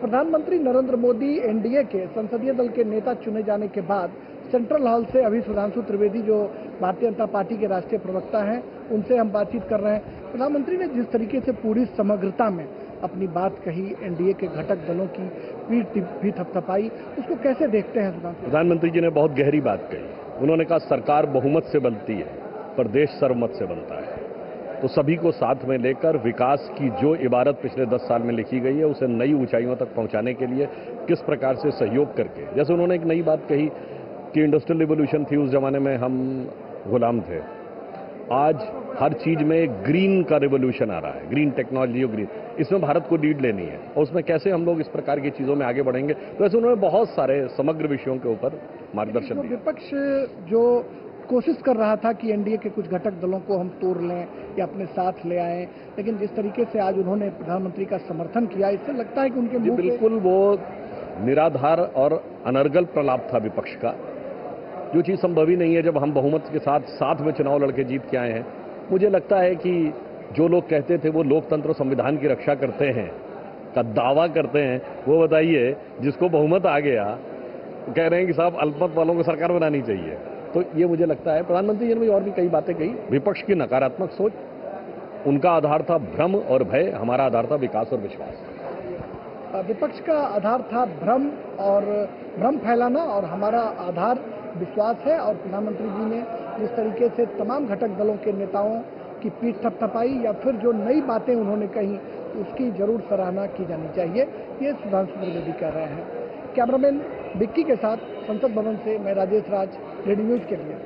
प्रधानमंत्री नरेंद्र मोदी एनडीए के संसदीय दल के नेता चुने जाने के बाद सेंट्रल हॉल से अभी सुधांशु त्रिवेदी जो भारतीय जनता पार्टी के राष्ट्रीय प्रवक्ता हैं उनसे हम बातचीत कर रहे हैं। प्रधानमंत्री ने जिस तरीके से पूरी समग्रता में अपनी बात कही, एनडीए के घटक दलों की पीठ भी थपथपाई, उसको कैसे देखते हैं सुधांशु? प्रधानमंत्री जी ने बहुत गहरी बात कही। उन्होंने कहा सरकार बहुमत से बनती है पर देश सर्वमत से बनता है। तो सभी को साथ में लेकर विकास की जो इबारत पिछले 10 साल में लिखी गई है उसे नई ऊंचाइयों तक पहुंचाने के लिए किस प्रकार से सहयोग करके, जैसे उन्होंने एक नई बात कही कि इंडस्ट्रियल रिवोल्यूशन थी, उस जमाने में हम गुलाम थे, आज हर चीज में ग्रीन का रिवोल्यूशन आ रहा है, ग्रीन टेक्नोलॉजी और ग्रीन, इसमें भारत को लीड लेनी है और उसमें कैसे हम लोग इस प्रकार की चीजों में आगे बढ़ेंगे। तो ऐसे उन्होंने बहुत सारे समग्र विषयों के ऊपर मार्गदर्शन दिया। विपक्ष जो कोशिश कर रहा था कि एनडीए के कुछ घटक दलों को हम तोड़ लें या अपने साथ ले आएं, लेकिन जिस तरीके से आज उन्होंने प्रधानमंत्री का समर्थन किया, इससे लगता है कि उनके मुंह बिल्कुल वो निराधार और अनर्गल प्रलाप था विपक्ष का। जो चीज संभव ही नहीं है जब हम बहुमत के साथ में चुनाव लड़के जीत के आए हैं। मुझे लगता है कि जो लोग कहते थे वो लोकतंत्र संविधान की रक्षा करते हैं का दावा करते हैं, वो बताइए जिसको बहुमत आ गया कह रहे हैं कि साहब अल्पमत वालों को सरकार बनानी चाहिए। तो ये मुझे लगता है प्रधानमंत्री जी ने और भी कई बातें कही। विपक्ष की नकारात्मक सोच, उनका आधार था भ्रम और भय, हमारा आधार था विकास और विश्वास। विपक्ष का आधार था भ्रम और भ्रम फैलाना और हमारा आधार विश्वास है। और प्रधानमंत्री जी ने जिस तरीके से तमाम घटक दलों के नेताओं की पीठ थपथपाई या फिर जो नई बातें उन्होंने कही उसकी जरूर सराहना की जानी चाहिए, ये सुधांशु त्रिवेदी कह रहे हैं। कैमरामैन बिक्की के साथ संसद भवन से मैं राजेश राज, रेडी न्यूज के लिए।